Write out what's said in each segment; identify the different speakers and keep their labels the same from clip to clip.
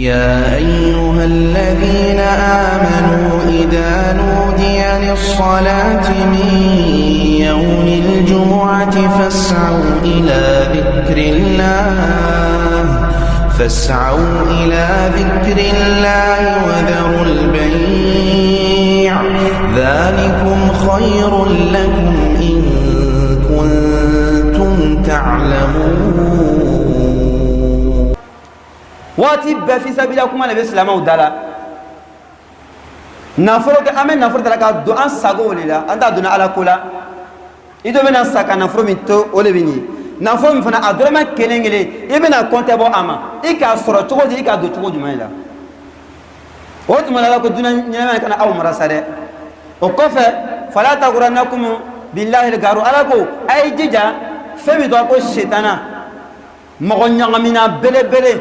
Speaker 1: يا أيها الذين آمنوا إذا نودي للصلاة من يوم الجمعة فاسعوا إلى ذكر الله وذروا البيع ذلكم خير لكم إن كنتم تعلمون.
Speaker 2: wati bɛɛ fi sabila kuma de bɛ silamɛw da la nafolo kɛ an bɛ nafolo ta ka don an sago de la an t'a donna ala ko la i dɔ bɛna sa ka nafolo min to o de bɛ nin nafolo min fana a dɔrɔmɛ kelen kelen i bɛna kɔntɛ bɔ a ma i k'a sɔrɔ cogo di i k'a don cogo jumɛn la o tuma la ko dunan ɲɛnama kana aw mara sa dɛ o kɔfɛ fala tagurannakum billahi garu ala ko a ye jija fɛn min tɔgɔ ko setana mɔgɔ ɲagamina belebele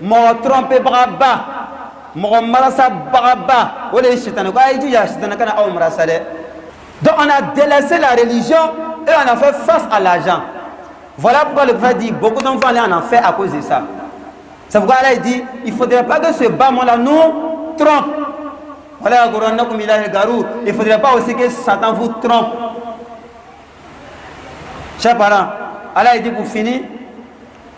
Speaker 2: mɔgɔ trompe bagaba mɔgɔ marasa bagaba o de ye sitana ko a ye jija sitana kana aw marasa dɛ. Donc on a délaissé la religion et on a fait face à l'argent. Voilà pourquoi le prophète dit beaucoup d'enfants en ont fait à cause de ça. C'est pourquoi Allah dit il ne faudrait pas que ce bâtiment-là nous trompe. Voilà, il ne faudrait pas aussi que Satan vous trompe. Chers parents, Allah dit pour finir,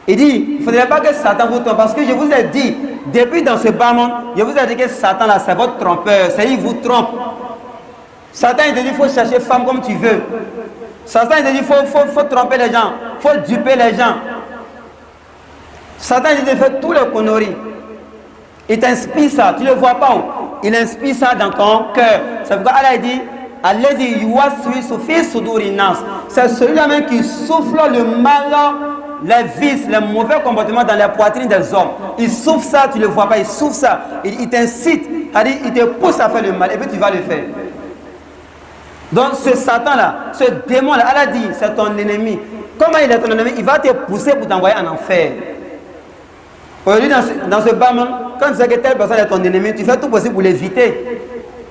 Speaker 2: il dit, il ne faudrait pas que Satan vous trompe. Parce que je vous ai dit, depuis dans ce bas monde, je vous ai dit que Satan là, c'est votre trompeur. C'est lui qui vous trompe. Satan il te dit, il faut chercher femme comme tu veux. Satan il te dit, il faut tromper les gens. Il faut duper les gens. Satan il te fait tous les conneries. Il t'inspire ça. Tu ne le vois pas où? Il inspire ça dans ton cœur. C'est pourquoi Allah dit, c'est celui-là même qui souffle le mal, les vices, les mauvais comportements dans les poitrines des hommes. Il souffle ça, tu ne le vois pas, il souffle ça. Il t'incite, il te pousse à faire le mal et puis tu vas le faire. Donc ce Satan-là, ce démon-là, Allah dit, c'est ton ennemi. Comment il est ton ennemi? Il va te pousser pour t'envoyer en enfer. Aujourd'hui, dans ce bas monde, quand tu sais que telle personne est ton ennemi, tu fais tout possible pour l'éviter.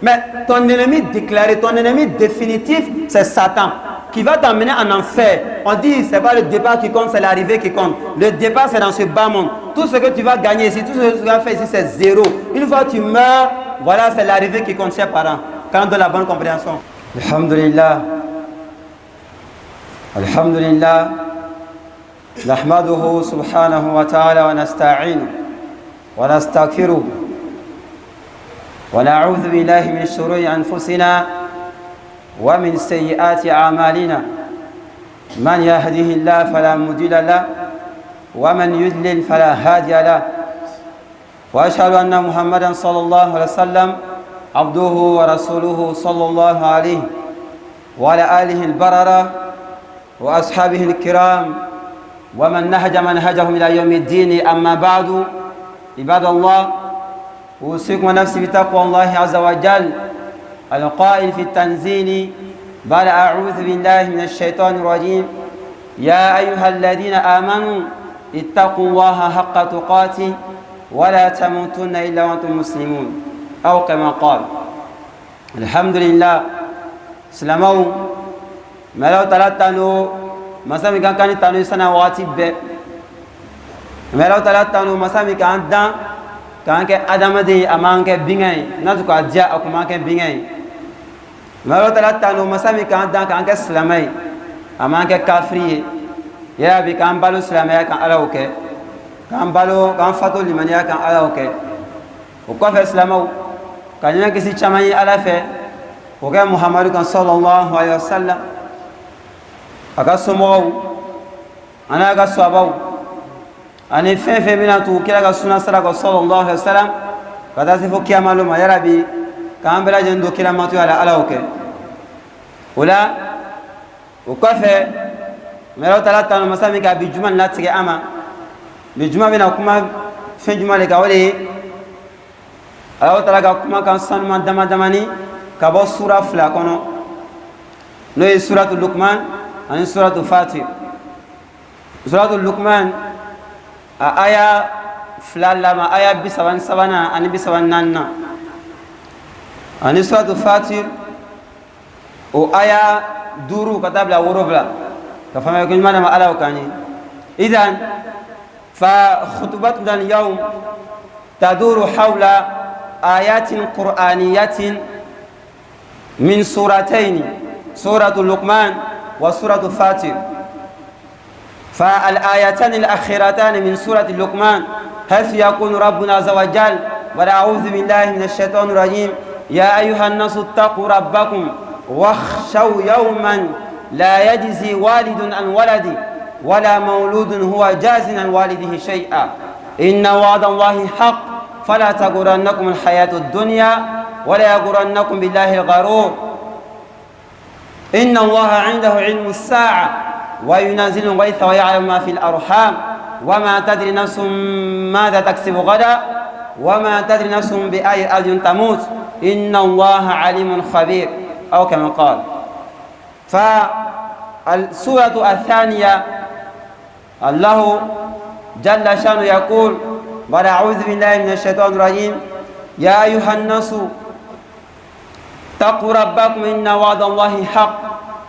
Speaker 2: Mais ton ennemi déclaré, ton ennemi définitif, c'est Satan, qui va t'emmener en enfer. On dit, ce n'est pas le départ qui compte, c'est l'arrivée qui compte. Le départ, c'est dans ce bas monde. Tout ce que tu vas gagner ici, tout ce que tu vas faire ici, c'est zéro. Une fois que tu meurs, voilà, c'est l'arrivée qui compte, chers parents. Quand on donne la bonne compréhension. Alhamdulillah. Alhamdulillah. Nahmaduhu subhanahu wa ta'ala wa nasta'inu wa nastaghfiruh. ونعوذ بالله من شرور أنفسنا ومن سيئات أعمالنا من يهده الله فلا مضل له ومن يضلل فلا هادي له وأشهد أن محمدا صلى الله عليه وسلم عبده ورسوله صلى الله عليه وعلى آله البررة وأصحابه الكرام ومن نهج منهجهم إلى يوم الدين أما بعد عباد الله أوصيكم ونفسي بتقوى الله عز وجل القائل في التنزيل بعد أعوذ بالله من الشيطان الرجيم يا أيها الذين آمنوا اتقوا الله حق تقاته ولا تموتن إلا وأنتم مسلمون أو كما قال. الحمد لله سلامو ملو تلاتانو مسامي كان تانو سنة واتب ملو تلاتانو مسامي كان دان kan kɛ adamaden a man kɛ biŋɛ ye n'a tun k'a diya a kun man kɛ biŋɛ ye Allahu Taala tanu masa min k'an dan k'an kɛ silamɛ ye a man kɛ kafiri ye ya Rabbi k'an balo silamɛya kan Ala y'o kɛ k'an balo k'an fato limaniya kan Ala y'o kɛ o kɔfɛ silamɛw ka ɲɛnɛ kisi caman ye Ala fɛ o kɛ Muhamadu kan sallallahu alaihi wasallam a ka somɔgɔw an'a ka sahabaw ani fɛn fɛn bɛna tugu kira ka suna sira kan sallallahu alaihi wasallam ka taa se fo kiyama lon ma ya Rabbi k'an bɛɛ lajɛlen don kira matoya la Ala y'o kɛ o la o kɔfɛ Allahu Taala tanu masa min ka bi juma latigɛ an ma bi juma bɛna kuma fɛn juma de kan o de ye Allahu Taala ka kuma kan sanuma dama damani ka bɔ sura fila kɔnɔ n'o ye suratu Luqman ani suratu Fatir. Suratu Luqman a aya fila lama aya 33 ani 34 ani suratu Fatir o aya 5 ka taa bila 7 ka faamuya ko ɲuman ma Ala y'o k'an ye. Idan fa khutubatuna al-yawm تدور حول آيات قرآنية من سورتين، سورة اللقمان وسورة فاطر. فالآيتان الأخيرتان من سورة اللقمان حيث يقول ربنا عز وجل: وأعوذ بالله من الشيطان الرجيم، يا أيها الناس اتقوا ربكم واخشوا يوما لا يجزي والد عن ولده ولا مولود هو جاز عن والده شيئا إن وعد الله حق فلا تغرنكم الحياة الدنيا ولا يغرنكم بالله الغرور إن الله عنده علم الساعة وينزل الغيث ويعلم ما في الأرحام وما تدري نفس ماذا تكسب غدا وما تدري نفس بأي أرض تموت إن الله عليم خبير، أو كما قال. فالسورة الثانية الله جل شانه يقول: وأعوذ بالله من الشيطان الرجيم، يا أيها الناس اتقوا ربكم إن وعد الله حق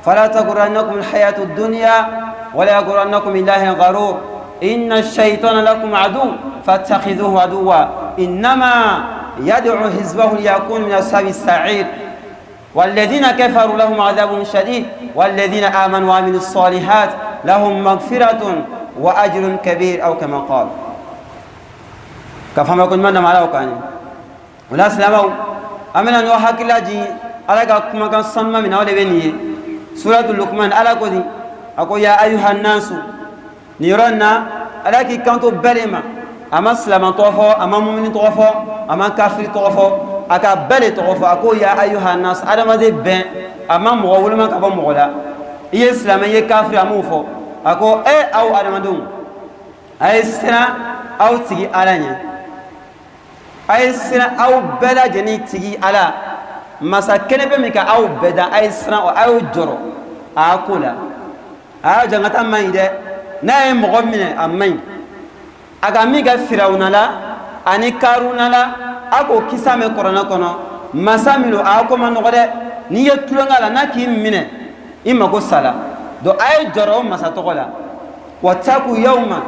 Speaker 2: فلا تغرنكم الحياة الدنيا ولا يغرنكم بالله الغرور إن الشيطان لكم عدو فاتخذوه عدوا إنما يدعو حزبه ليكون من أصحاب السعير والذين كفروا لهم عذاب شديد والذين آمنوا وعملوا الصالحات لهم مغفرة وأجر كبير، أو كما قال. كفما كن من معنا وكاني ولا سلامو أمنا نوحك لاجي على كما كان صنم من أول بنيه سورة اللقمان على كذي أقول: يا أيها الناس نيرنا على كي كنتو بلما أما سلام توفو أما مؤمن توفو أما كافر توفو أكا بل توفو أقول: يا أيها الناس على ما ذي بين أما مغول ما كبر مغلا يسلم يكافر أموفو أقول إيه أو على ما دون أي سنة أو تيجي على أي سنة أو بلا جني تيجي على مساكن بمك أو بدا أي سنة أو جرو أقولا جنة أما إذا نايم مغمنة أمين أكاميك فرعون لا أني كارون لا أكو كسام كورونا كنا مساملو أكو من غدا نيتلون على ناكي منه إما كسلا دو أي جرو مساتقولا واتقوا يوما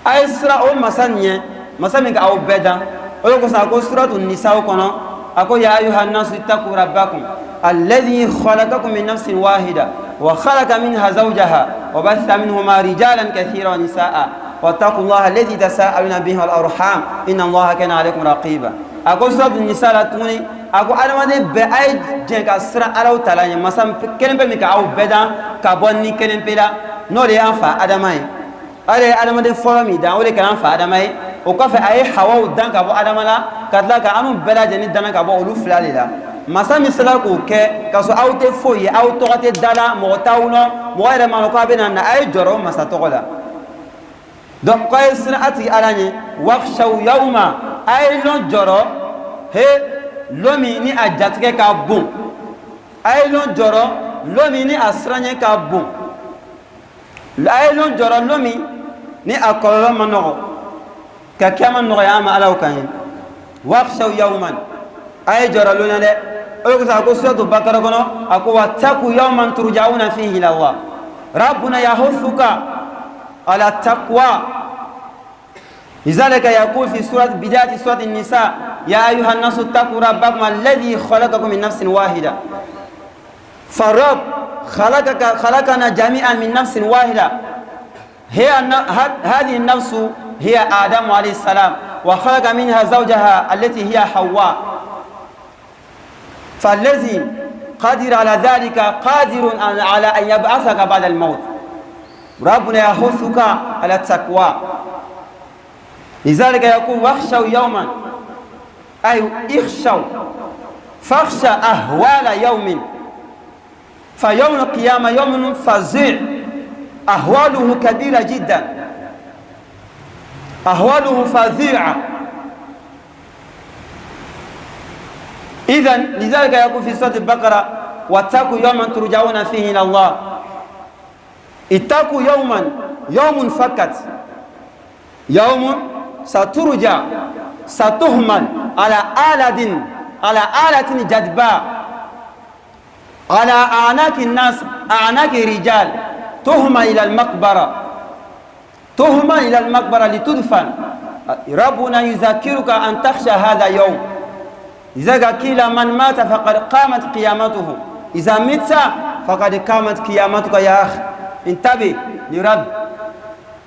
Speaker 2: أي سنة أو مسانية مسامك أو بدا أو كسا سورة النساء كنا أقول: يا أيها الناس اتقوا ربكم الذي خلقكم من نفس واحدة وخلق منها زوجها وبث منهما رجالا كثيرا ونساء واتقوا الله الذي تساءلون به والأرحام إن الله كان عليكم رقيبا. أقول سورة النساء لا توني أقول أنا ما بأي جنك أسرع على تلاني مسام كلام بمك أو بدا كابوني كلام بلا نوري أنفع أدمائي أري أنا ما دفورمي دا أولي كلام أنفع أدمائي وكافي أي حواو دان كابو أدمالا كاتلا كأنو بلا جني دان كابو أولو فلالي لا مسام مثلا كوكي كاسو أو تفوي أو تغطي دالا مغتاونا مغير ما نقابنا أن أي جرو مسا تغلا donc koy sina ati alani wakhshaw yawma ay lon joro he lomi ni ajatike ka bon ay lon joro lomi ni asranye ka bon ay lon joro lomi ni akolo manogo ka kama no yama alaw kan wakhshaw yawman ay joro lona de o ko sa ko suratu bakara kono ako wattaku yawman turja'una fihi ila Allah rabbuna yahuthuka على التقوى لذلك يقول في سورة بداية سورة النساء: يا أيها الناس اتقوا ربكم الذي خلقكم من نفس واحدة. فالرب خلقنا جميعا من نفس واحدة هذه النفس هي آدم عليه السلام وخلق منها زوجها التي هي حواء فالذي قادر على ذلك قادر على أن يبعثك بعد الموت. ربنا يحثك على التقوى لذلك يقول: واخشوا يوما أي اخشوا فاخشى أهوال يوم فيوم القيامة يوم فظيع أهواله كبيرة جدا أهواله فظيعة. إذن لذلك يقول في سورة البقرة: واتقوا يوما ترجعون فيه إلى الله. اتقوا يوما يوم فقط يوم سترجع ستهمل على آلة جدباء على أعناق الناس أعناق الرجال تهمل إلى المقبرة لتدفن ربنا يذكرك أن تخشى هذا يوم إذا قيل من مات فقد قامت قيامته إذا مت فقد قامت قيامتك يا أخ انتبه لرب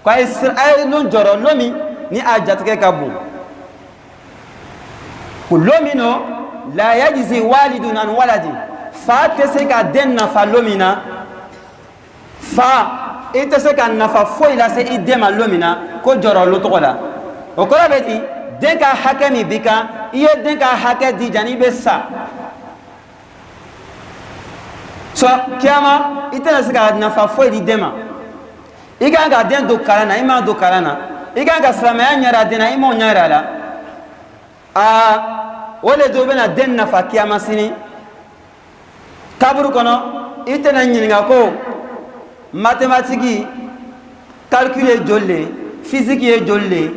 Speaker 2: كويس أي لون جرو لومي ni ajatike kabu kulomino la yajzi walidun an waladi fa teseka den nafa lomina fa iteseka nafa foi la se idema lomina ko joro lotola o ko beti den ka hakemi bika iye den ka hake di jani be sa so kiama itena seka nafa foi di dema iga ga den do karana ima do karana iga ga salamaya nyara dina imo nyara la wole do bena den nafa kiyama sini kaburu kono itena nyinga ko mathématique calcul jolle physique jolle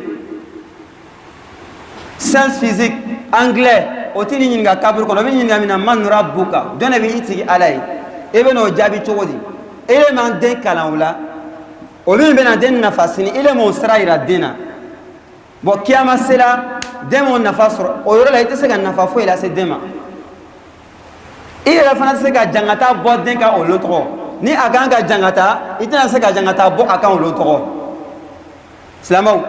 Speaker 2: science physique anglais otini nyinga kaburu kono bi nyinga mina man rabbuka dona bi itigi alay ebeno jabi chogodi ele man den kalawla o min bena den nafa sini ile mo siraira dina bo kiyama sela demo nafa soro o yoro la ite se ga nafa fo ila se dema ile la fana se ga jangata bo den ka o lotro ni aganga jangata ite na se ga jangata bo aka o lotro slamaw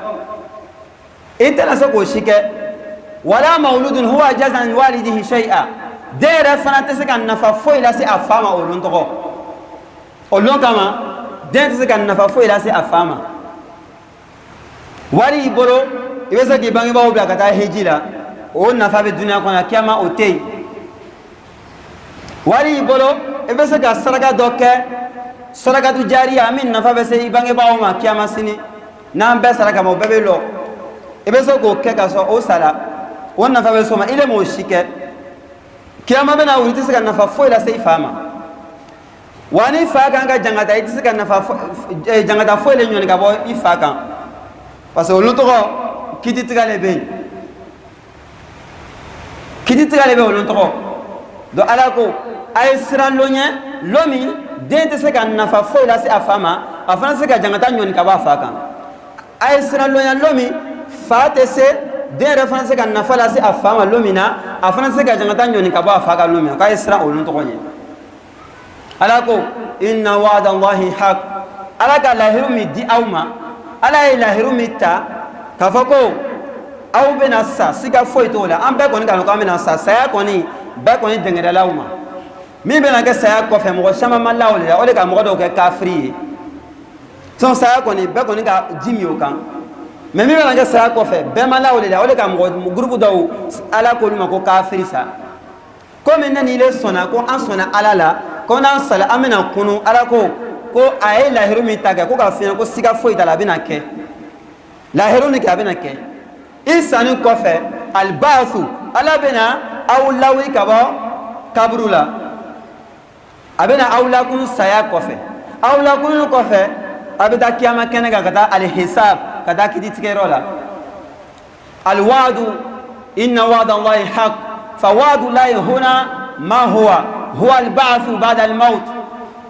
Speaker 2: ite na se ko shike wala mauludun huwa jazan walidihi shay'a dere fana te se ga nafa fo ila se afama o lotro o lokama den se ga nafa fo ila se afama wali bolo ibe se ki bangi ba obi akata hejila o nafa be dunya kona kiyama o tei wali bolo ibe se ka saraka doke saraka tu jariya min nafa be se bangi ba o ma kiyama sini nan be saraka mo bebe lo ibe se ko ke ka so o sala o nafa be so ma ile mo shike kiyama be na wuri se ka nafa fo ila se ifama wani fa kan ga jangata iti se ka nafa jangata fo ile nyoni ka bo ifa kan parce que olu tɔgɔ kiti tigale bɛ yen kiti tigale bɛ olu tɔgɔ donc ala ko a ye siran lo ɲɛ lo min den tɛ se ka nafa foyi lase a fa ma a fana tɛ se ka jangata ɲɔni ka bɔ a fa kan a ye siran lo ɲɛ lo min fa tɛ se den yɛrɛ fana tɛ se ka nafa lase a fa ma lo min na a fana tɛ se ka jangata ɲɔni ka bɔ a fa kan lo min na k'a ye siran olu tɔgɔ ɲɛ ala ko inna wa'da allahi haq ala ka lahiru min di aw ma ala ye lahiru min ta k'a fɔ ko aw bɛna sa siga foyi t'o la an bɛɛ kɔni k'a dɔn k'an bɛna sa saya kɔni bɛɛ kɔni dɛngɛrɛla aw ma min bɛna kɛ saya kɔfɛ mɔgɔ caman ma la o de la o de ka mɔgɔ dɔw kɛ kafiri ye sinon saya kɔni bɛɛ kɔni ka ji min o kan mais min bɛna kɛ saya kɔfɛ bɛɛ ma la o de la o de ka mɔgɔ groupe dɔw ala k'olu ma ko kafiri sa komi ne ni ile sɔnna ko an sɔnna ala la ko n'an sala an bɛna kunu ala ko a ye lahiru min ta kɛ ko k'a f'i ɲɛna ko siga foyi t'a la a bɛna kɛ lahiru ni kɛ a bɛna kɛ i sanni kɔfɛ alibaasu ala bɛna aw lawuli ka bɔ kaburu la a bɛna aw lakunu saya kɔfɛ aw lakunu kɔfɛ a bɛ taa kiyama kɛnɛ kan ka taa alihisab ka taa kititigɛyɔrɔ la alwaadu inna waada allahi haq fa waadu lahi huna ma huwa albaasu ba'da almaut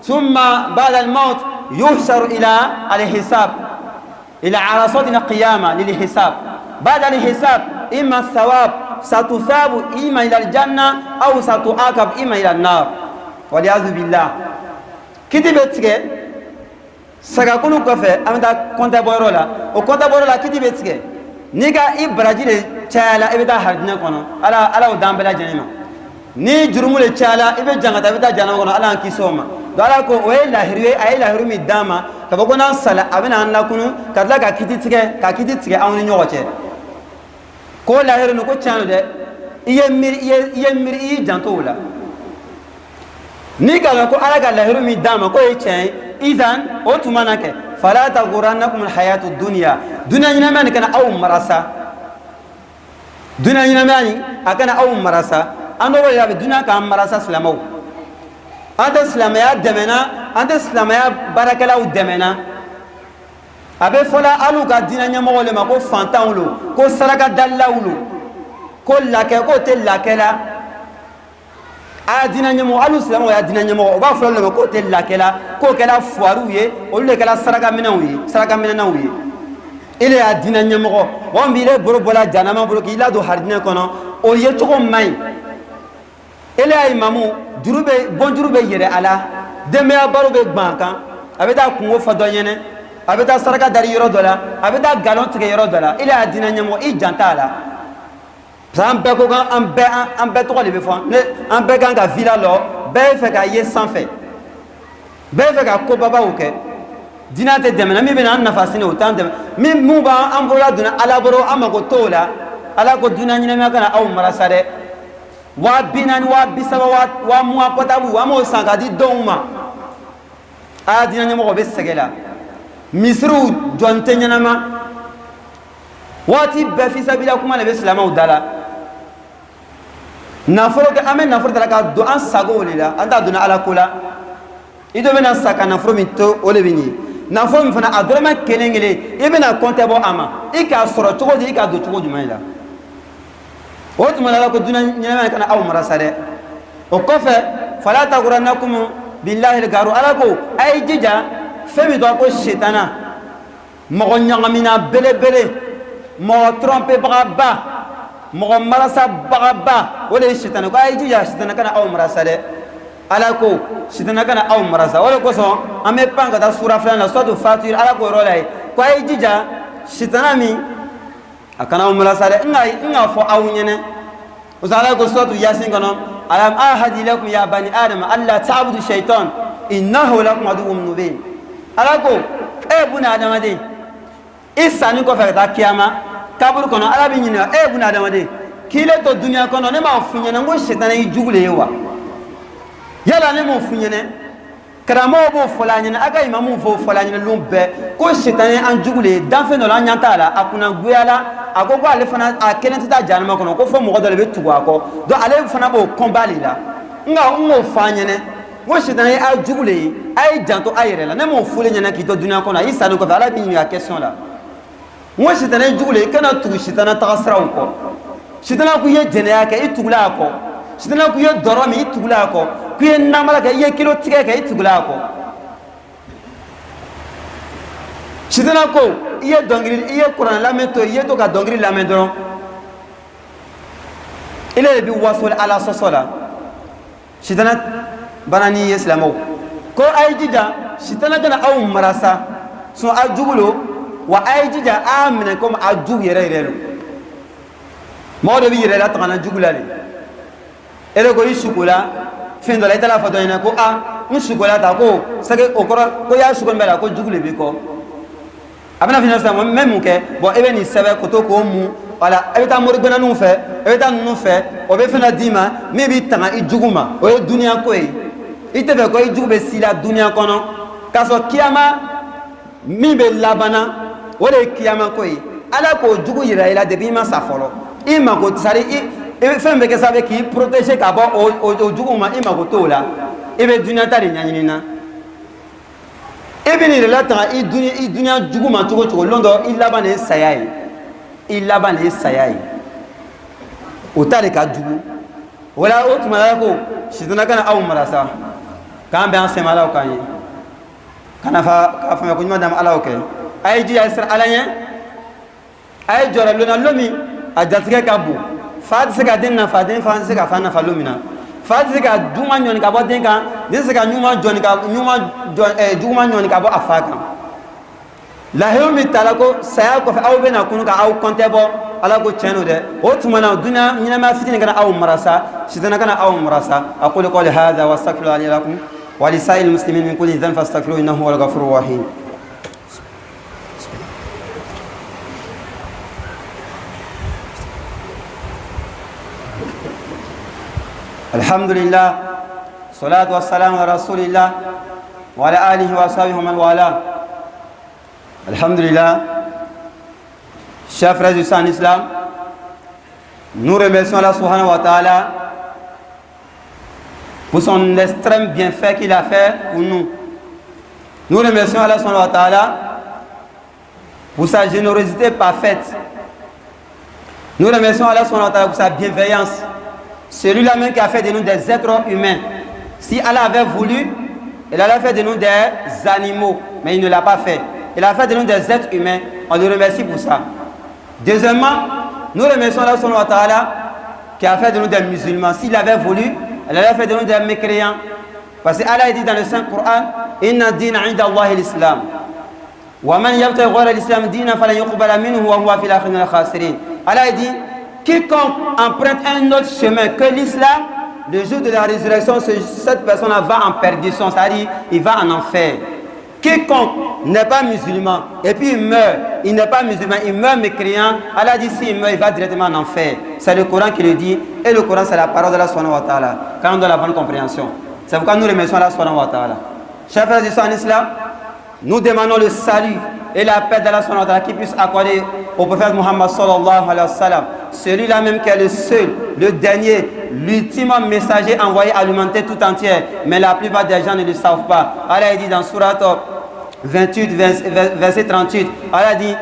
Speaker 2: ثم بعد الموت يحشر إلى الحساب إلى عرصات القيامة للحساب بعد الحساب إما الثواب ستثاب إما إلى الجنة أو ستعاقب إما إلى النار والعياذ بالله كتبت سكاكونو كفى أمدا كونتا بورولا وكونتا بورولا كتبت نيجا إبراجيل تشالا إبدا هردنا كونو على ودام بلا جنيما ni jurumu le chala ibe jangata bita jana kono ala kisoma dala ko o lahiru ay lahiru mi dama ka ko nan sala abina an la kunu ka la ka kiti tige awni nyogoche ko lahiru no ko chano de iye mir i janto la ni ga ko ala ga lahiru mi dama ko e chen idan o tumana ke fala taghurrannakum alhayatu dunya dunya man kana aw marasa dunya man akana aw marasa ando wala be duna ka marasa slamaw anta slamaya demena anta slamaya barakala u demena abe fola alu ka dina nyamo le ma ko fantan lo ko saraka dallawlo ko lake ko te lakela a dina nyamo alu slamo ya dina nyamo o ba fola le ko te lakela ko kala foiru ye o le kala saraka mina wi saraka mina na wi il est à dina nyamoro on bile boro bola janama boro ki lado hardine kono o ye to mai il est imamu jurube bon jurube yere ala deme baro be gbankan abeta kungo fado yene abeta saraka dari yoro dola abeta galon tige yoro dola il est à dina nyamoro I janta la san be ko kan an be to ko le be fon ne an be kan ka villa lo be fe ka ye sans fait be fe ka ko baba o ke dina te deme na mi be na nafa sine o tan deme mi mu ba an bola duna ala boro amako tola ala ko duna nyina ma kana aw marasare wa binani wa bisaba wa mu apotabu wa mo sanga di donma a dina nyamo ko be segela misru jonte nyanama wati be fi sabila kuma le be salama udala naforo ke amen naforo dala ka do an sago lela anda duna ala kula ido bena saka naforo mi to ole bini naforo mi fana adorama kelengele ibena konte bo ama ika soro chogo di ika do chogo jumaila o tuma la ko duna nyama kana aw marasare o kofe fala taghrannakum billahi al-garu ala ko ay jija femi do ko shaytana mo nyangamina bele bele mo tromper bagaba mo marasa bagaba wala shaytana ko ay jija shaytana kana aw marasare ala ko shaytana kana aw marasa wala ko so ame panga da sura fulana so fatir ala ko rolay ko ay jija shaytana mi akana umla sare nga fo awnyene usala ko sotu yasin kono alam ahadi lakum ya bani adam alla ta'budu shaytan innahu lakum aduwwun mubin ala ko e buna adam de isani ko fa ta kiyama kaburu kono ala bi nyina e buna adam de kile to dunya kono ne ma funyene ngo shaytan yi jugule yewa yala ne mo funyene karamo bo folanyene aga imamu fo folanyene lumbe ko shaytan an jugule dan fe no la nyanta la akuna guyala agogo ale fana a kelenti ta janama kono ko fo mo godole be tuwa ko do ale fana bo kombali la nga ngo fanyene wo shaytan a jugule ay janto ayere la ne mo fule nyana ki to dunya kono isa no ko ala bi ni a question la wo shaytan jugule kana tu shaytan ta gasra ko shaytan ku ye jene ka itugula ko shaytan ku ye doromi itugula ko ku ye namala ka ye kilo tige ka itugula ko shaytan ko iye dongri iye Quran lamento iye to ka dongri lamento ile bi wasul ala sosola shaytan banani islamo ko ay jija shaytan kana aw marasa so ajugulo wa ay jija amina comme ajug yere yere mawdo bi yere la tana jugulale ele ko isukula findo la itala fodo ina ko isukula ta ko sake okora ko ya sukombela ko jugule bi ko abena fina sa même ke bon ebe ni sebe ko to ko mu wala ebe ta mori gbena nu fe ebe ta nu fe o be fina dima mi bi tanga ijuguma o dunia ko e ite fe ko ijugube sila dunia kono kaso kiyama mi be labana o de kiyama ko e ala ko jugu yira ila de bi ma sa folo ima ko sari e fembe ke sabe ki protéger ka bo o juguma ima ko to la ebe dunia ta de nyanyina ebini la ta i dunia juguma chogo londo ilabane sayai o tare ka jugu wala o tuma ko shitana kana aw marasa kan be an semala o kan yi kana fa ko nyama dam ala o ke ay ji asra alanye ay jora lona lomi a jatike ka bu fa se ka den na fa den fa se ka fa na fa lomina fa se ka duma nyoni ka bo den kan den se ka nyuma joni ka duma nyoni ka bo afaka la hewmi talako saya ko fa aw bena kunu ka aw konte bo ala ko cheno de o tuma na dunya nyina ma fitini kana aw marasa shitana kana aw marasa aqulu qawli hadha wa astaghfiru lakum wa li sa'il muslimin min kulli dhanbin fastaghfiruhu innahu huwal ghafurur rahim. Alhamdulillah, salatu wassalamu ala rasulillah wa ala alihi wa sahbihi wa man wala. Alhamdulillah, chers frères du sang en islam, nous remercions Allah subhanahu wa ta'ala pour son extrême bienfait qu'il a fait pour nous. Nous remercions Allah subhanahu wa ta'ala pour sa générosité parfaite. Nous remercions Allah subhanahu wa ta'ala pour sa bienveillance. Celui-là même qui a fait de nous des êtres humains. Si Allah avait voulu, il allait faire de nous des animaux, mais il ne l'a pas fait. Il a fait de nous des êtres humains. On le remercie pour ça. Deuxièmement, nous remercions Allah subhanahu wa ta'ala qui a fait de nous des musulmans. S'il avait voulu, il aurait fait de nous des mécréants. Parce que Allah dit dans le Saint-Coran, Inna dina inda Allahi l'islam. Wa man yabtaghi ghayra l'islam dina falan yuqbala minhu wa huwa fil akhirati minal khasirin. Allah dit, quiconque emprunte un autre chemin que l'islam, le jour de la résurrection, cette personne-là va en perdition, c'est-à-dire il va en enfer. Quiconque n'est pas musulman et puis il meurt, il n'est pas musulman, il meurt mécréant, Allah dit s'il meurt, il va directement en enfer. C'est le Coran qui le dit et le Coran c'est la parole de Allah subhanahu wa ta'ala. Quand on donne la bonne compréhension. C'est pourquoi nous remercions Allah subhanahu wa ta'ala. Chers frères et sœurs en islam, nous demandons le salut et la paix d'Allah subhanahu wa ta'ala qui puisse accorder au prophète Muhammad sallallahu alayhi wa sallam, celui-là même qui est le seul, le dernier, l'ultime messager envoyé à l'humanité tout entière, mais la plupart des gens ne le savent pas. Allah dit dans Surat 28, verset 38, Allah dit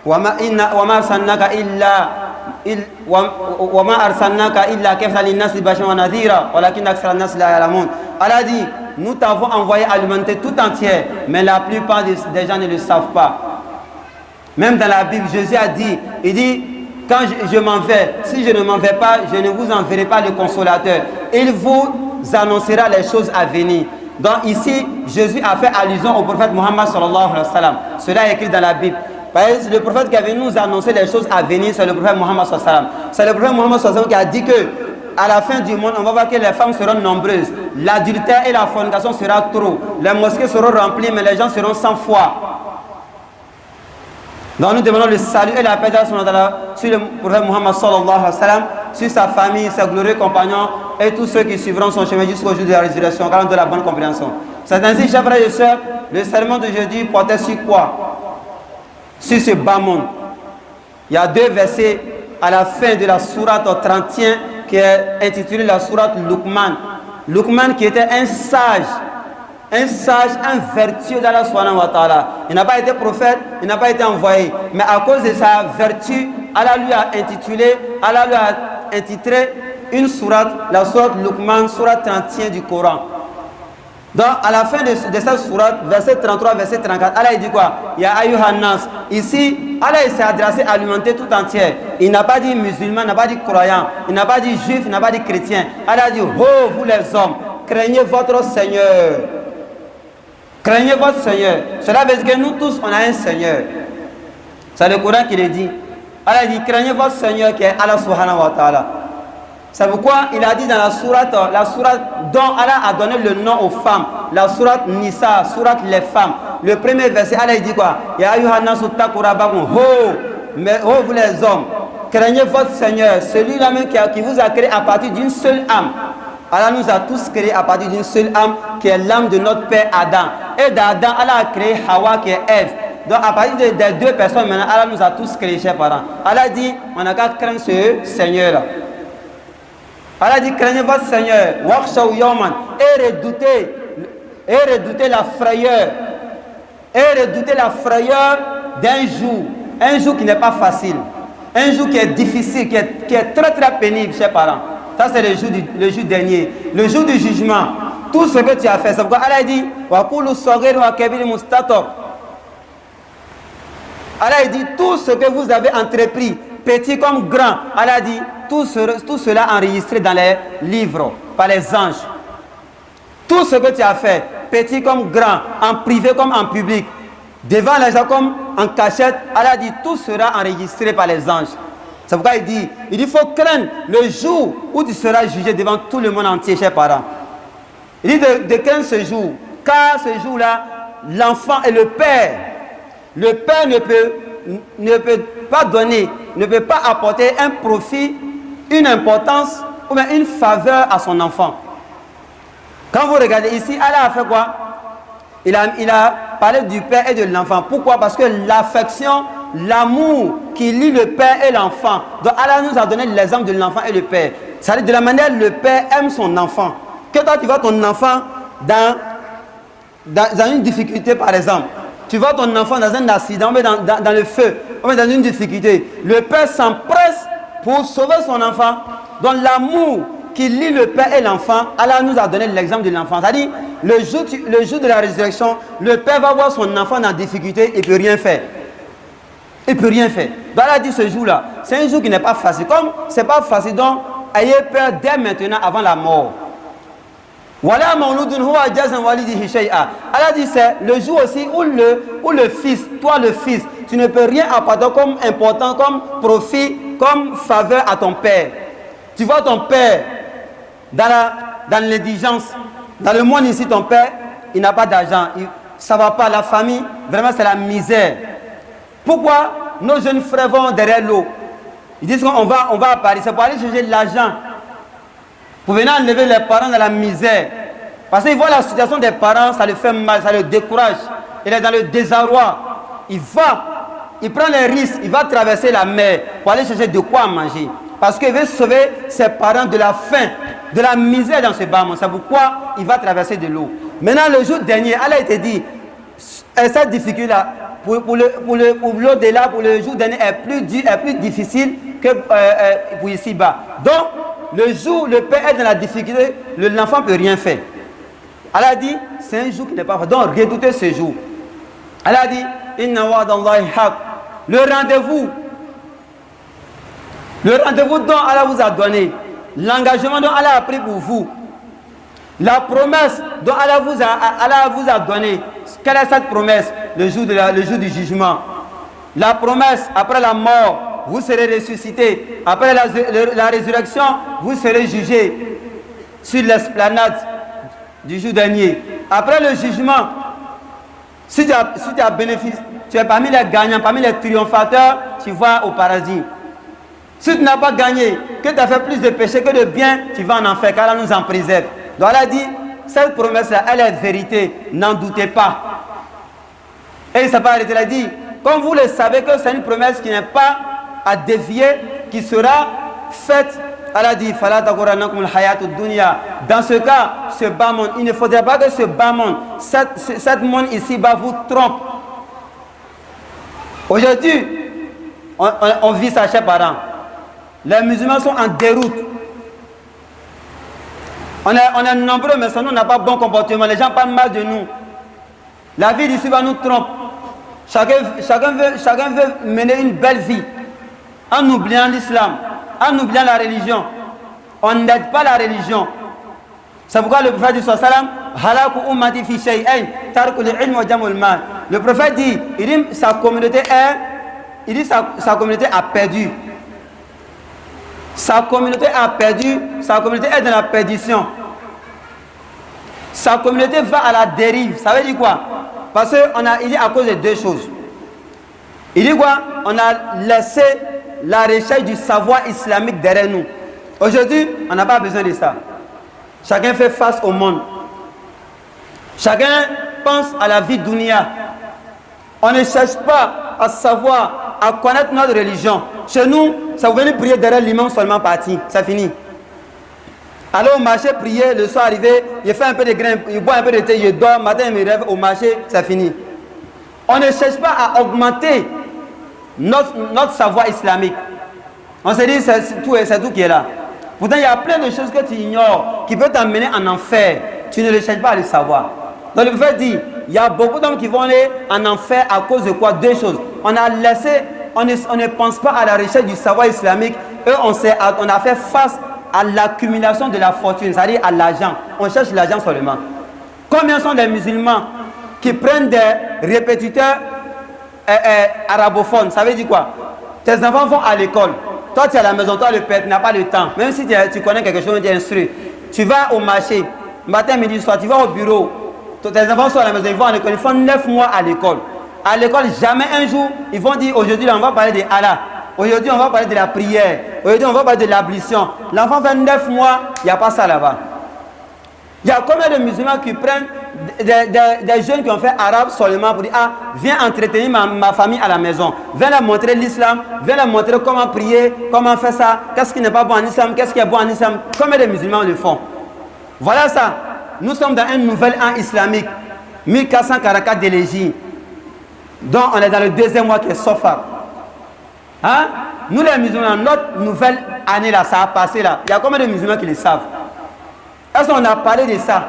Speaker 2: وَمَا أَرْسَلْنَاكَ إِلَّا كَافِيًّا لِلنَّاسِ بَشِيرًا وَنَذِيرًا وَلَكِنَّ أَكْثَرَ النَّاسِ لَا يَعْلَمُونَ. Allah dit, nous t'avons envoyé à l'humanité tout entière, mais la plupart des gens ne le savent pas. Même dans la Bible, Jésus a dit, il dit, quand je m'en vais, si je ne m'en vais pas, je ne vous enverrai pas le consolateur. Il vous annoncera les choses à venir. Donc ici, Jésus a fait allusion au prophète Muhammad sallallahu alayhi wa sallam. Cela est écrit dans la Bible. Le prophète qui avait nous annoncer les choses à venir, c'est le prophète Muhammad sallallahu alayhi wa sallam. C'est le prophète Muhammad sallallahu alayhi wa sallam qui a dit que à la fin du monde, on va voir que les femmes seront nombreuses. L'adultère et la fornication sera trop. Les mosquées seront remplies, mais les gens seront sans foi. Donc nous demandons le salut et la paix d'Allah sur le prophète Muhammad sallallahu alayhi wa sallam, sur sa famille, ses glorieux compagnons et tous ceux qui suivront son chemin jusqu'au jour de la résurrection, car on de la bonne compréhension. C'est ainsi, chers frères et sœurs, le sermon d'aujourd'hui portait sur quoi? Sur ce bas monde. Il y a deux versets à la fin de la sourate 31 qui est intitulée la sourate Luqman. Luqman qui était un sage, un vertueux d'Allah subhanahu wa ta'ala. Il n'a pas été prophète, il n'a pas été envoyé, mais à cause de sa vertu, Allah lui a intitulé une sourate, la sourate Luqman, sourate 31 du Coran. Donc à la fin de cette sourate, verset 33, verset 34, Allah dit quoi? Ya ayyuhan nas. Ici, Allah s'est adressé à l'humanité tout entière. Il n'a pas dit musulman, il n'a pas dit croyant, il n'a pas dit juif, il n'a pas dit chrétien. Allah dit, oh vous les hommes, craignez votre Seigneur. Craignez votre Seigneur. Cela veut dire que nous tous, on a un Seigneur. C'est le Coran qui le dit. Allah dit, craignez votre Seigneur qui est Allah subhanahu wa ta'ala. C'est pourquoi il a dit dans la sourate dont Allah a donné le nom aux femmes, la sourate Nisa, sourate les femmes. Le premier verset, Allah dit quoi? Ya ayyuhan nasu taqu rabbakum. Oh vous les hommes, craignez votre Seigneur, celui-là même qui vous a créé à partir d'une seule âme. Allah nous a tous créés à partir d'une seule âme qui est l'âme de notre père Adam. Et d'Adam, Allah a créé Hawa qui est Ève. Donc à partir des deux personnes maintenant, Allah nous a tous créés, chers parents. Allah dit, on n'a qu'à craindre ce Seigneur-là. Allah dit, craignez votre Seigneur, wakhshaw yawman, et redoutez la frayeur, un jour qui n'est pas facile, un jour qui est difficile, qui est très très pénible, chers parents. Ça c'est le jour dernier, le jour du jugement. Tout ce que tu as fait, c'est pourquoi Allah dit, wa kullu saghir wa kabir mustatab. Allah dit, tout ce que vous avez entrepris, petit comme grand, Allah dit, tout cela enregistré dans les livres par les anges. Tout ce que tu as fait, petit comme grand, en privé comme en public, devant les gens comme en cachette, Allah dit, tout sera enregistré par les anges. C'est pourquoi il faut craindre le jour où tu seras jugé devant tout le monde entier, chers parents. Il dit de craindre ce jour, car ce jour-là, l'enfant et le père ne peut pas donner, ne peut pas apporter un profit, une importance ou bien une faveur à son enfant. Quand vous regardez ici, Allah a fait quoi? Il a parlé du père et de l'enfant. Pourquoi? Parce que l'affection, l'amour qui lie le père et l'enfant. Donc Allah nous a donné l'exemple de l'enfant et le père. C'est-à-dire de la manière dont le père aime son enfant. Que toi tu vois ton enfant dans une difficulté par exemple. Tu vois ton enfant dans un accident, mais dans le feu, mais dans une difficulté. Le père s'empresse pour sauver son enfant. Donc l'amour qui lie le père et l'enfant, Allah nous a donné l'exemple de l'enfant. C'est-à-dire, Le jour de la résurrection, le père va voir son enfant dans la difficulté et ne peut rien faire. Il ne peut rien faire. Donc Allah dit ce jour-là, c'est un jour qui n'est pas facile. Comme ce n'est pas facile, donc ayez peur dès maintenant avant la mort. Voilà maouloudun huwa jazan walidihi shay'a. Allah dit c'est le jour aussi où le fils, toi le fils, tu ne peux rien apporter comme important, comme profit, comme faveur à ton père. Tu vois ton père dans l'indigence, dans le monde ici, ton père, il n'a pas d'argent, ça ne va pas, la famille, vraiment c'est la misère. Pourquoi nos jeunes frères vont derrière l'eau? Ils disent qu'on va à Paris, c'est pour aller chercher de l'argent, pour venir enlever les parents dans la misère. Parce qu'ils voient la situation des parents, ça les fait mal, ça les décourage. Il est dans le désarroi. Il prend les risques, il va traverser la mer pour aller chercher de quoi manger. Parce qu'il veut sauver ses parents de la faim, de la misère dans ce bas monde. C'est pourquoi il va traverser de l'eau. Maintenant, le jour dernier, Allah a été dit, cette difficulté-là, pour l'au-delà, pour le jour dernier, est plus difficile que pour ici-bas. Donc, le jour où le père est dans la difficulté, l'enfant ne peut rien faire. Allah a dit, c'est un jour qui n'est pas fait. Donc, redoutez ce jour. Allah a dit, Inna wa'dallahi haq. Le rendez-vous dont Allah vous a donné, l'engagement dont Allah a pris pour vous, la promesse dont Allah vous a donné. Quelle est cette promesse? Le jour du jugement. La promesse, après la mort, vous serez ressuscités. Après la résurrection, vous serez jugés sur l'esplanade du jour dernier. Après le jugement, si tu as bénéficié, tu es parmi les gagnants, parmi les triomphateurs, tu vas au paradis. Si tu n'as pas gagné, que tu as fait plus de péché que de bien, tu vas en enfer, car Allah nous en préserve. Donc Allah dit, cette promesse-là, elle est vérité, n'en doutez pas. Et il s'est pas arrêté, il a dit, comme vous le savez que c'est une promesse qui n'est pas à dévier, qui sera faite, Allah dit, dans ce cas, ce bas monde, il ne faudrait pas que ce bas monde, cette monde ici-bas vous trompe. Aujourd'hui, on vit ça chez parents. Les musulmans sont en déroute. On est nombreux, mais sans nous, on n'a pas bon comportement. Les gens parlent mal de nous. La vie d'ici-bas nous trompe. Chacun veut mener une belle vie en oubliant l'islam, en oubliant la religion. On n'aide pas la religion. C'est pourquoi le prophète dit le prophète dit, sa communauté a perdu. Sa communauté a perdu, sa communauté est dans la perdition. Sa communauté va à la dérive. Ça veut dire quoi? Parce qu'il dit à cause de deux choses. Il dit quoi? On a laissé la recherche du savoir islamique derrière nous. Aujourd'hui, on n'a pas besoin de ça. Chacun fait face au monde. Chacun pense à la vie dunya. On ne cherche pas à savoir, à connaître notre religion. Chez nous, ça vous venez prier derrière l'imam seulement parti. C'est fini. Allez au marché, prier, le soir arrivé, il fait un peu de grain, il boit un peu de thé, il dort, matin il me rêve au marché, c'est fini. On ne cherche pas à augmenter notre savoir islamique. On se dit, c'est tout qui est là. Pourtant, il y a plein de choses que tu ignores, qui peuvent t'amener en enfer. Tu ne le cherches pas à le savoir. Donc le prophète dit, il y a beaucoup d'hommes qui vont aller en enfer à cause de quoi? Deux choses. On a laissé, on ne pense pas à la recherche du savoir islamique. Et on a fait face à l'accumulation de la fortune, c'est-à-dire à l'argent. On cherche l'argent seulement. Combien sont des musulmans qui prennent des répétiteurs arabophones? Ça veut dire quoi? Tes enfants vont à l'école. Toi, tu es à la maison, toi, le père, tu n'as pas le temps. Même si tu connais quelque chose, tu es instruit. Tu vas au marché, matin, midi, soir, tu vas au bureau. Tes enfants sont à la maison, ils vont à l'école. Ils font 9 mois à l'école. À l'école, jamais un jour, ils vont dire, aujourd'hui, on va parler de Allah. Aujourd'hui, on va parler de la prière. Aujourd'hui, on va parler de l'ablution. L'enfant fait 9 mois, il n'y a pas ça là-bas. Il y a combien de musulmans qui prennent des jeunes qui ont fait arabe seulement pour dire, ah, viens entretenir ma famille à la maison. Viens leur montrer l'islam, viens leur montrer comment prier, comment faire ça, qu'est-ce qui n'est pas bon en islam, qu'est-ce qui est bon en islam. Combien de musulmans le font? Voilà ça. Nous sommes dans un nouvel an islamique, 1444 de l'Égypte. Donc on est dans le deuxième mois qui est Safar. Hein? Nous les musulmans, notre nouvelle année là, ça a passé là. Il y a combien de musulmans qui le savent? Est-ce qu'on a parlé de ça?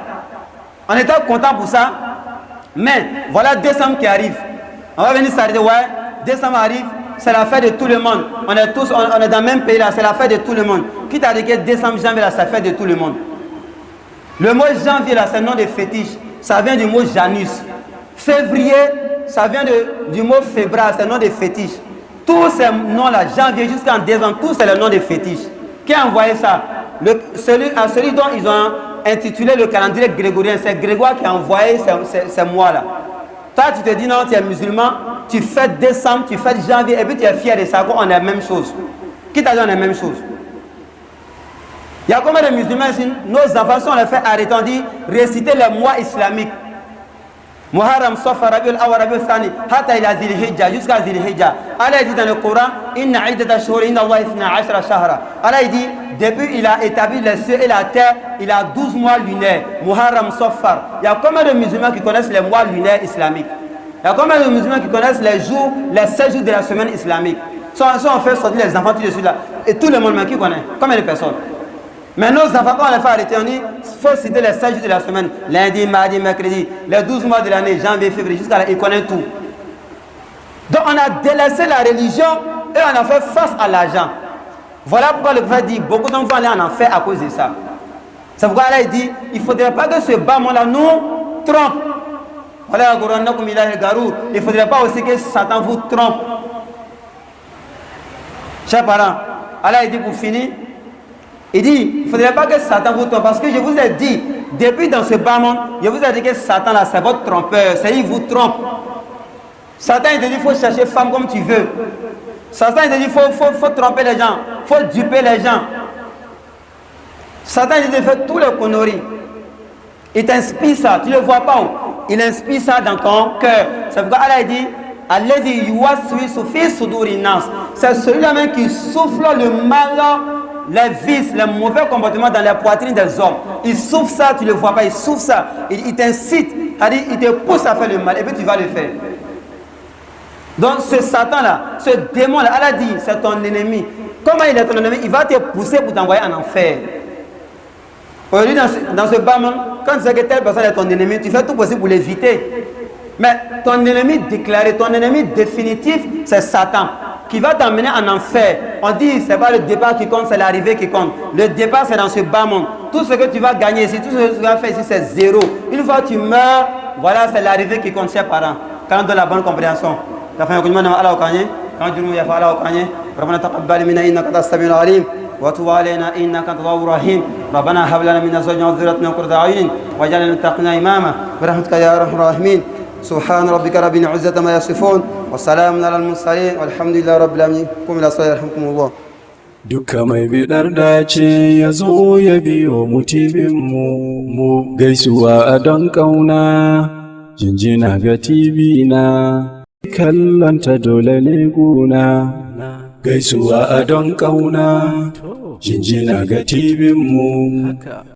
Speaker 2: On était content pour ça. Mais voilà décembre qui arrive. On va venir s'arrêter. Ouais, décembre arrive. C'est la fête de tout le monde. On est tous, on est dans le même pays là. C'est la fête de tout le monde. Qui t'a dit que décembre, janvier là, c'est la fête de tout le monde? Le mot janvier là, c'est le nom de fétiche. Ça vient du mot Janus. Février, ça vient du mot fébrile. C'est le nom de fétiche. Tous ces noms-là, janvier jusqu'en décembre, tous c'est le nom de fétiche. Qui a envoyé ça? Celui dont ils ont intitulé le calendrier grégorien, c'est Grégoire qui a envoyé ces mois-là. Toi, tu te dis non, tu es musulman, tu fêtes décembre, tu fêtes janvier, et puis tu es fier de ça, on est la même chose. Qui t'a dit on est la même chose? Il y a combien de musulmans ici? Nos enfants, si on les fait arrêter, on dit réciter les mois islamiques. Muharram, Safar, Rabiul Awwal, Rabiul Thani, Hatta ila Dhil Hijja, jusqu'à Dhil Hijja. Allah dit dans le Coran, Inna iddata shuhuri inda Allah 12 shahra. Allah dit, depuis il a établi les cieux et la terre, il a 12 mois lunaires. Muharram, Safar. Il y a combien de musulmans qui connaissent les mois lunaires islamiques? Il y a combien de musulmans qui connaissent les jours, les 16 jours de la semaine islamique? Si on fait sortir les enfants tout de suite là, et tout le monde qui connaît? Combien de personnes? Mais nos enfants, quand on les fait arrêter, on dit, il faut citer les 16 jours de la semaine, lundi, mardi, mercredi, les 12 mois de l'année, janvier, février, jusqu'à là, ils connaissent tout. Donc on a délaissé la religion et on a fait face à l'argent. Voilà pourquoi le prophète dit, beaucoup d'enfants allaient en enfer à cause de ça. C'est pourquoi Allah dit, il ne faudrait pas que ce bâton-là nous trompe. Voilà, il ne faudrait pas aussi que Satan vous trompe. Chers parents, Allah dit pour finir, il dit, il ne faudrait pas que Satan vous trompe. Parce que je vous ai dit, depuis dans ce bas monde, je vous ai dit que Satan là, c'est votre trompeur. C'est lui qui vous trompe. Satan il te dit, il faut chercher femme comme tu veux. Satan il te dit, il faut tromper les gens. Il faut duper les gens. Satan il te fait tous les conneries. Il t'inspire ça. Tu ne le vois pas où? Il inspire ça dans ton cœur. C'est pourquoi Allah dit, c'est celui-là même qui souffle le mal, les vices, les mauvais comportements dans la poitrine des hommes. Il souffle ça, tu ne le vois pas, il souffle ça. Il t'incite, il te pousse à faire le mal et puis tu vas le faire. Donc ce Satan-là, ce démon-là, Allah dit, c'est ton ennemi. Comment il est ton ennemi? Il va te pousser pour t'envoyer en enfer. Aujourd'hui, dans ce bas monde, quand tu sais que telle personne est ton ennemi, tu fais tout possible pour l'éviter. Mais ton ennemi déclaré, ton ennemi définitif, c'est Satan, qui va t'emmener en enfer. On dit, ce n'est pas le départ qui compte, c'est l'arrivée qui compte. Le départ, c'est dans ce bas monde. Tout ce que tu vas gagner ici, tout ce que tu vas faire ici, c'est zéro. Une fois que tu meurs, voilà, c'est l'arrivée qui compte, chers parents. Quand on donne la bonne compréhension. ربنا تقبل منا انك انت السميع العليم وتب علينا انك انت التواب الرحيم ربنا هب لنا من ازواجنا وذريتنا قرة اعين واجعلنا للمتقين اماما برحمتك يا ارحم الراحمين سبحان ربك رب العزة ما يصفون وسلام على المرسلين والحمد لله رب العالمين قوموا الى الصلاة يرحمكم الله.
Speaker 3: Duka mai bidar dace ya zo ya biyo mu gaisuwa a don ƙauna, jinjina ga TV na, kallonta dole ne guna. Gaisuwa a don ƙauna, jinjina ga TV mu.